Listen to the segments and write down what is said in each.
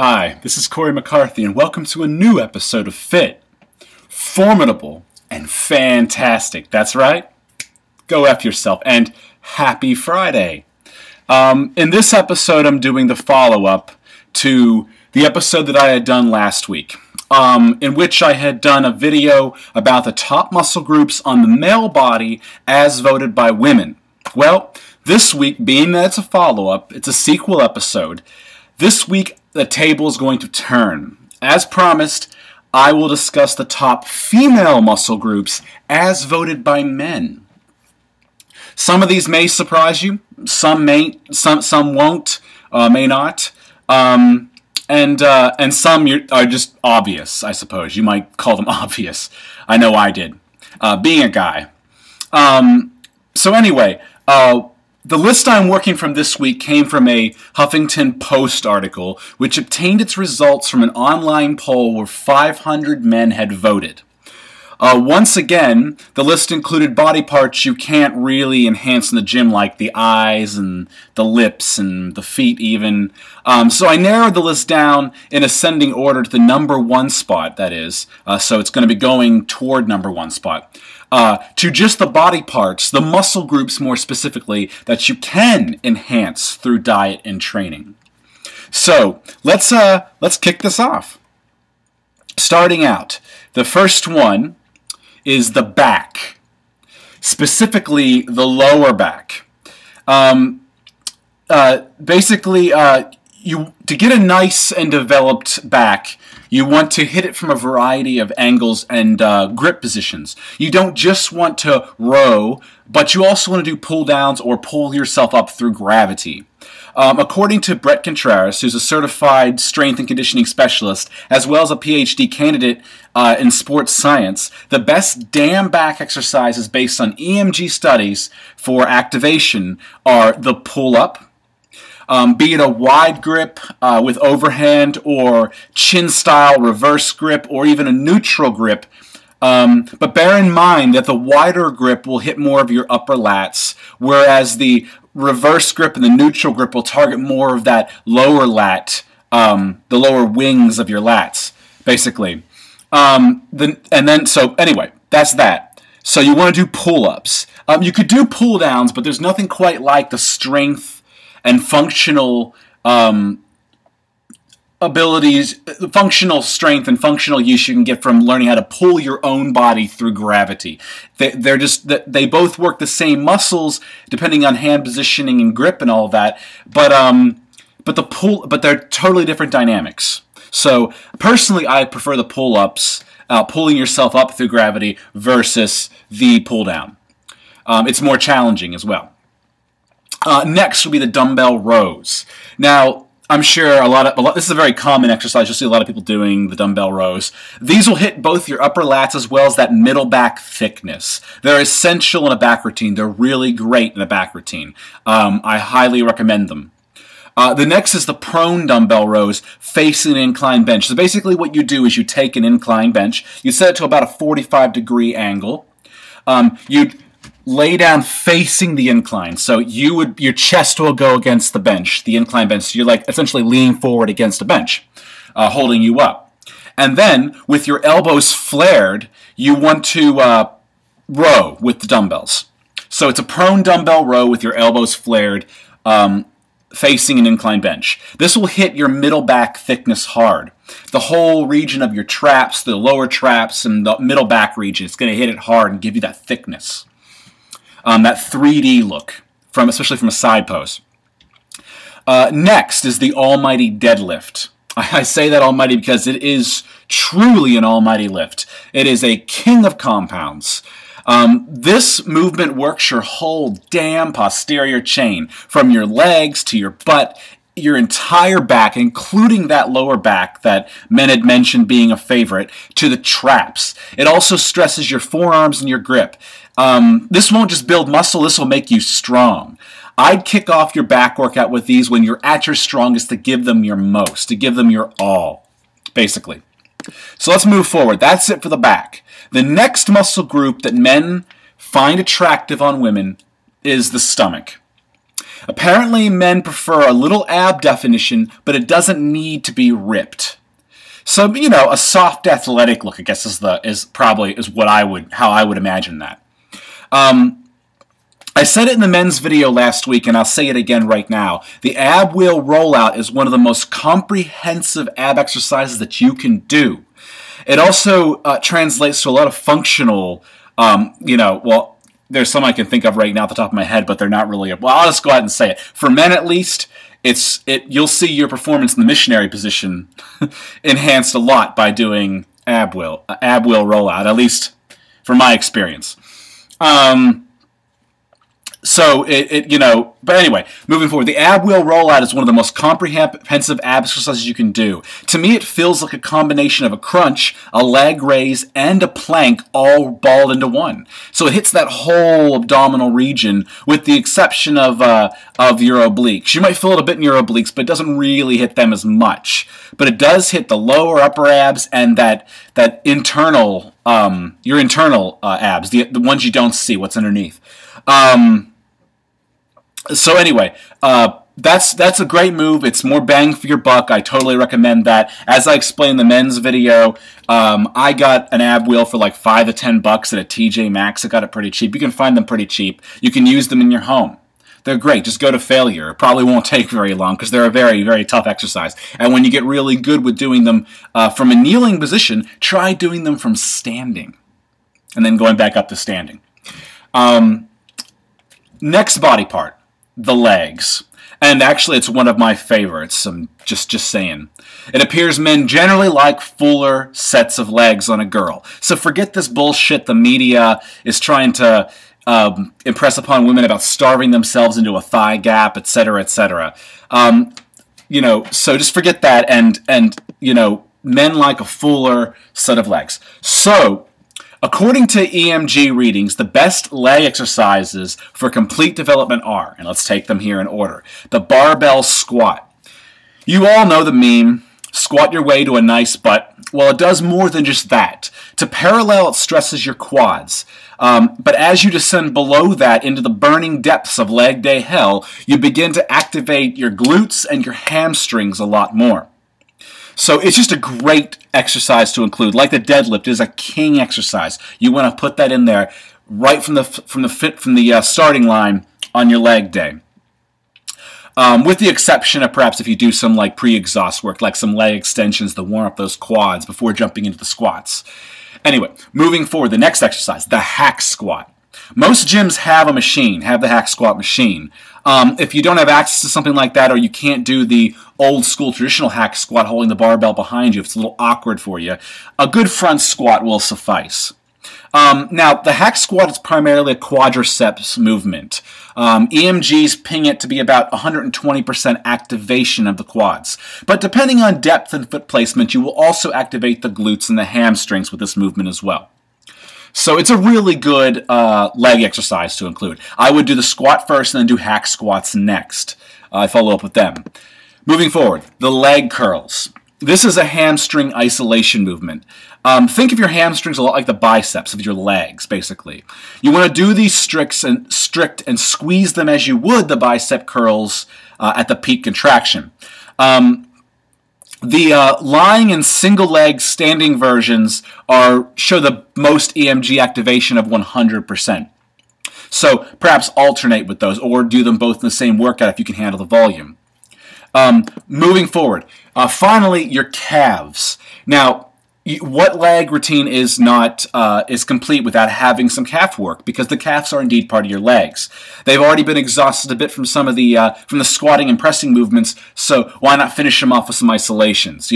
Hi, this is Corey McCarthy, and welcome to a new episode of Fit, Formidable, and Fantastic. That's right. Go F yourself, and happy Friday. In this episode, I'm doing the follow-up to the episode that I had done last week, in which I had done a video about the top muscle groups on the male body as voted by women. Well, this week, being that it's a follow-up, it's a sequel episode, this week the table is going to turn. As promised, I will discuss the top female muscle groups as voted by men. Some of these may surprise you, some may, some won't, may not, and some are just obvious, I suppose. You might call them obvious. I know I did, being a guy. So anyway, the list I'm working from this week came from a Huffington Post article, which obtained its results from an online poll where 500 men had voted. Once again, the list included body parts you can't really enhance in the gym, like the eyes and the lips and the feet even. So I narrowed the list down in ascending order to the #1 spot, that is. So it's going to be going toward #1 spot. To just the body parts, the muscle groups more specifically, that you can enhance through diet and training. So let's kick this off. Starting out, the first one is the back, specifically the lower back. To get a nice and developed back, you want to hit it from a variety of angles and grip positions. You don't just want to row, but you also want to do pull downs or pull yourself up through gravity. According to Brett Contreras, who's a certified strength and conditioning specialist, as well as a PhD candidate in sports science, the best damn back exercises based on EMG studies for activation are the pull-up, be it a wide grip with overhand or chin-style reverse grip or even a neutral grip. But bear in mind that the wider grip will hit more of your upper lats, whereas the reverse grip and the neutral grip will target more of that lower lat, the lower wings of your lats, basically. So anyway, that's that. So you want to do pull-ups. You could do pull-downs, but there's nothing quite like the strength and functional abilities, functional strength and functional use you can get from learning how to pull your own body through gravity. They both work the same muscles depending on hand positioning and grip and all of that, but they're totally different dynamics. So personally, I prefer the pull-ups, pulling yourself up through gravity versus the pull-down. It's more challenging as well. Next will be the dumbbell rows. Now, I'm sure this is a very common exercise. You'll see a lot of people doing the dumbbell rows. These will hit both your upper lats as well as that middle back thickness. They're essential in a back routine. They're really great in a back routine. I highly recommend them. The next is the prone dumbbell rows facing an inclined bench. So basically what you do is you take an inclined bench, you set it to about a 45-degree angle. You'd lay down facing the incline, so your chest will go against the bench, the incline bench. So you're like essentially leaning forward against a bench, holding you up. And then with your elbows flared, you want to row with the dumbbells. So it's a prone dumbbell row with your elbows flared, facing an incline bench. This will hit your middle back thickness hard. The whole region of your traps, the lower traps, and the middle back region, it's going to hit it hard and give you that thickness. That 3D look, especially from a side pose. Next is the almighty deadlift. I say that almighty because it is truly an almighty lift. It is a king of compounds. This movement works your whole damn posterior chain, from your legs to your butt, your entire back, including that lower back that men had mentioned being a favorite, to the traps. It also stresses your forearms and your grip. This won't just build muscle, this will make you strong. I'd kick off your back workout with these when you're at your strongest to give them your most, to give them your all, basically. So let's move forward. That's it for the back. The next muscle group that men find attractive on women is the stomach. Apparently, men prefer a little ab definition, but it doesn't need to be ripped. So, you know, a soft athletic look, I guess, is probably how I would imagine that. I said it in the men's video last week, and I'll say it again right now. The ab wheel rollout is one of the most comprehensive ab exercises that you can do. It also translates to a lot of functional, well, there's some I can think of right now at the top of my head, but they're not really. Well, I'll just go ahead and say it. For men, at least, you'll see your performance in the missionary position enhanced a lot by doing ab wheel rollout. At least from my experience. But anyway, moving forward, the ab wheel rollout is one of the most comprehensive ab exercises you can do. To me, it feels like a combination of a crunch, a leg raise, and a plank all balled into one. So it hits that whole abdominal region, with the exception of your obliques. You might feel it a bit in your obliques, but it doesn't really hit them as much. But it does hit the lower upper abs and that internal, your internal abs, the ones you don't see, what's underneath. So anyway, that's a great move. It's more bang for your buck. I totally recommend that. As I explained in the men's video, I got an ab wheel for like $5 to $10 at a TJ Maxx. I got it pretty cheap. You can find them pretty cheap. You can use them in your home. They're great. Just go to failure. It probably won't take very long because they're a very, very tough exercise. And when you get really good with doing them from a kneeling position, try doing them from standing and then going back up to standing. Next body part, the legs. And actually, it's one of my favorites. I'm just saying. It appears men generally like fuller sets of legs on a girl. So forget this bullshit the media is trying to impress upon women about starving themselves into a thigh gap, etc., etc. So just forget that. And men like a fuller set of legs. So, according to EMG readings, the best leg exercises for complete development are, and let's take them here in order, the barbell squat. You all know the meme, squat your way to a nice butt. Well, it does more than just that. To parallel, it stresses your quads. But as you descend below that into the burning depths of leg day hell, you begin to activate your glutes and your hamstrings a lot more. So it's just a great exercise to include. Like the deadlift is a king exercise. You want to put that in there right from the starting line on your leg day. With the exception of perhaps if you do some like pre-exhaust work, like some leg extensions to warm up those quads before jumping into the squats. Anyway, moving forward, the next exercise, the hack squat. Most gyms have the hack squat machine. If you don't have access to something like that, or you can't do the old school traditional hack squat holding the barbell behind you, if it's a little awkward for you, a good front squat will suffice. Now, the hack squat is primarily a quadriceps movement. EMGs ping it to be about 120% activation of the quads. But depending on depth and foot placement, you will also activate the glutes and the hamstrings with this movement as well. So it's a really good leg exercise to include. I would do the squat first and then do hack squats next. I follow up with them. Moving forward, the leg curls. This is a hamstring isolation movement. Think of your hamstrings a lot like the biceps of your legs, basically. You want to do these strict and squeeze them as you would the bicep curls at the peak contraction. The lying and single leg standing versions show the most EMG activation of 100%. So perhaps alternate with those or do them both in the same workout if you can handle the volume. Moving forward, finally your calves. Now, what leg routine is complete without having some calf work? Because the calves are indeed part of your legs. They've already been exhausted a bit from some of the squatting and pressing movements. So why not finish them off with some isolations?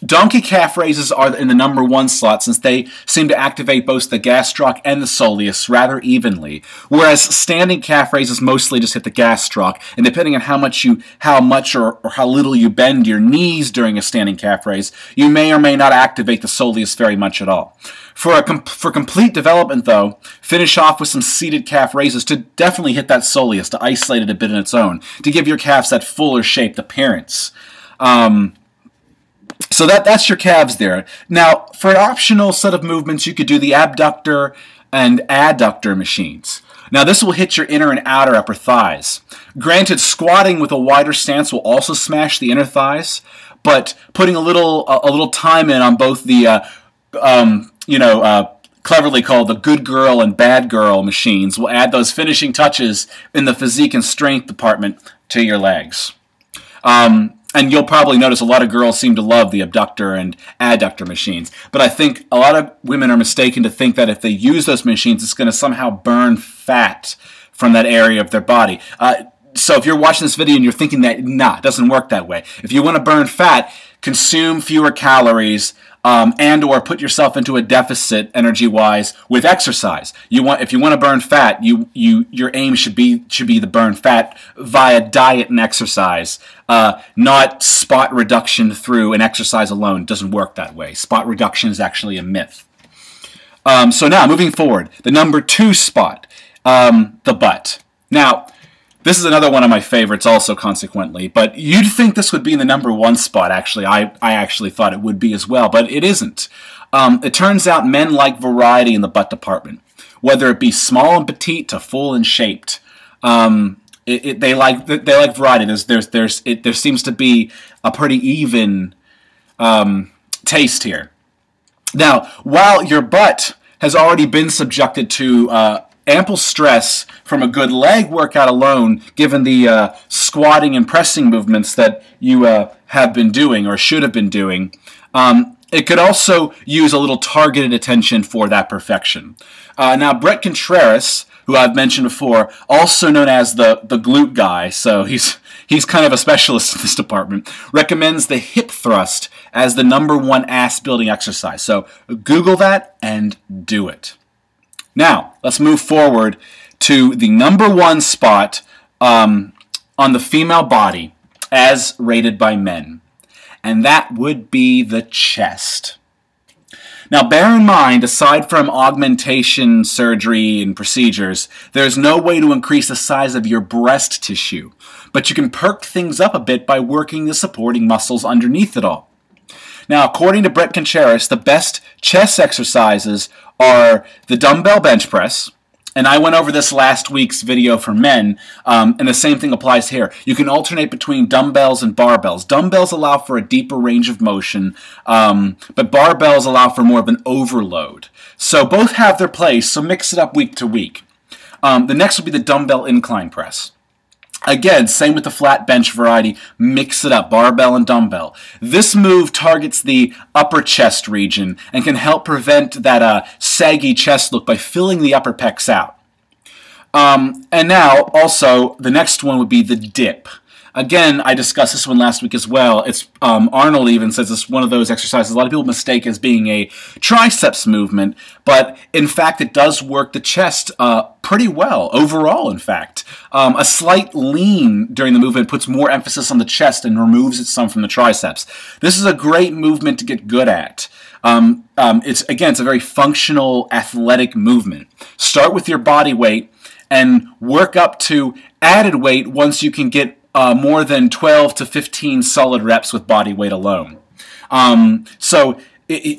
Donkey calf raises are in the #1 slot since they seem to activate both the gastroc and the soleus rather evenly, whereas standing calf raises mostly just hit the gastroc, and depending on how much or how little you bend your knees during a standing calf raise, you may or may not activate the soleus very much at all. For complete development, though, finish off with some seated calf raises to definitely hit that soleus, to isolate it a bit on its own, to give your calves that fuller shaped appearance. So that's your calves there. Now, for an optional set of movements, you could do the abductor and adductor machines. Now this will hit your inner and outer upper thighs. Granted, squatting with a wider stance will also smash the inner thighs, but putting a little time in on both the cleverly called the good girl and bad girl machines will add those finishing touches in the physique and strength department to your legs. And you'll probably notice a lot of girls seem to love the abductor and adductor machines. But I think a lot of women are mistaken to think that if they use those machines, it's going to somehow burn fat from that area of their body. So if you're watching this video and you're thinking that, nah, it doesn't work that way. If you want to burn fat, consume fewer calories, and or put yourself into a deficit energy-wise with exercise. If you want to burn fat, your aim should be to burn fat via diet and exercise, not spot reduction through an exercise alone. It doesn't work that way. Spot reduction is actually a myth. So now, moving forward, the number 2 spot, the butt. Now, this is another one of my favorites also, consequently, but you'd think this would be in the number 1 spot, actually. I actually thought it would be as well, but it isn't. It turns out men like variety in the butt department, whether it be small and petite to full and shaped. They like variety. There seems to be a pretty even taste here. Now, while your butt has already been subjected to ample stress from a good leg workout alone, given the squatting and pressing movements that you have been doing or should have been doing, it could also use a little targeted attention for that perfection. Now, Brett Contreras, who I've mentioned before, also known as the glute guy, so he's kind of a specialist in this department, recommends the hip thrust as the number 1 ass building exercise. So Google that and do it. Now, let's move forward to the number 1 spot on the female body as rated by men, and that would be the chest. Now, bear in mind, aside from augmentation surgery and procedures, there's no way to increase the size of your breast tissue, but you can perk things up a bit by working the supporting muscles underneath it all. Now, according to Brett Contreras, the best chest exercises are the dumbbell bench press, and I went over this last week's video for men, and the same thing applies here. You can alternate between dumbbells and barbells. Dumbbells allow for a deeper range of motion, but barbells allow for more of an overload. So both have their place, so mix it up week to week. The next would be the dumbbell incline press. Again, same with the flat bench variety, mix it up, barbell and dumbbell. This move targets the upper chest region and can help prevent that saggy chest look by filling the upper pecs out. And now, also, the next one would be the dip. Again, I discussed this one last week as well. It's Arnold even says it's one of those exercises a lot of people mistake as being a triceps movement, but in fact it does work the chest pretty well, overall in fact. A slight lean during the movement puts more emphasis on the chest and removes it some from the triceps. This is a great movement to get good at. It's a very functional, athletic movement. Start with your body weight and work up to added weight once you can get more than 12 to 15 solid reps with body weight alone. So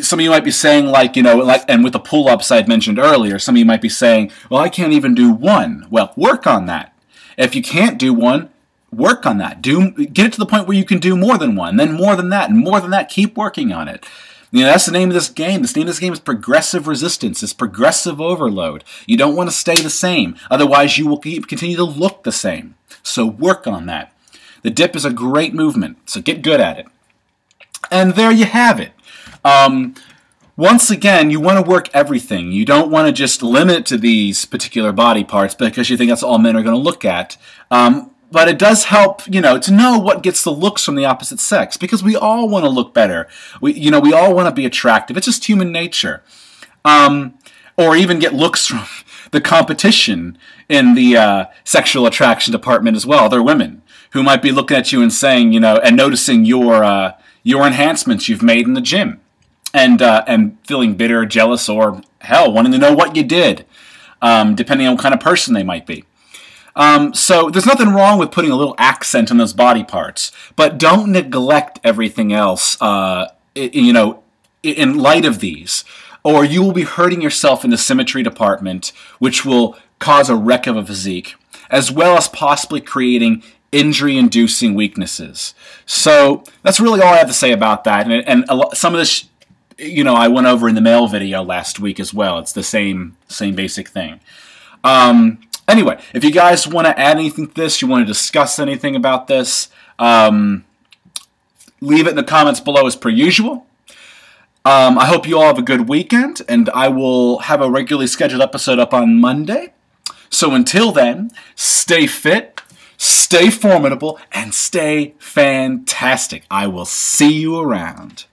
some of you might be saying, and with the pull-ups I had mentioned earlier, some of you might be saying, well, I can't even do 1. Well, work on that. If you can't do 1, work on that. Get it to the point where you can do more than 1, then more than that, and more than that. Keep working on it. That's the name of this game. The name of this game is progressive resistance. It's progressive overload. You don't want to stay the same. Otherwise, you will continue to look the same. So work on that. The dip is a great movement, so get good at it. And there you have it. Once again, you want to work everything. You don't want to just limit it to these particular body parts because you think that's all men are going to look at. But it does help, to know what gets the looks from the opposite sex, because we all want to look better. We all want to be attractive. It's just human nature. Or even get looks from the competition in the sexual attraction department as well. They're women who might be looking at you and saying, and noticing your enhancements you've made in the gym, and feeling bitter, jealous, or hell, wanting to know what you did, depending on what kind of person they might be. So there's nothing wrong with putting a little accent on those body parts, but don't neglect everything else, in light of these, or you will be hurting yourself in the symmetry department, which will cause a wreck of a physique, as well as possibly creating injury-inducing weaknesses. So that's really all I have to say about that. And some of this, you know, I went over in the male video last week as well. It's the same basic thing. Anyway, if you guys want to add anything to this, you want to discuss anything about this, leave it in the comments below as per usual. I hope you all have a good weekend, and I will have a regularly scheduled episode up on Monday. So until then, stay fit, stay formidable, and stay fantastic. I will see you around.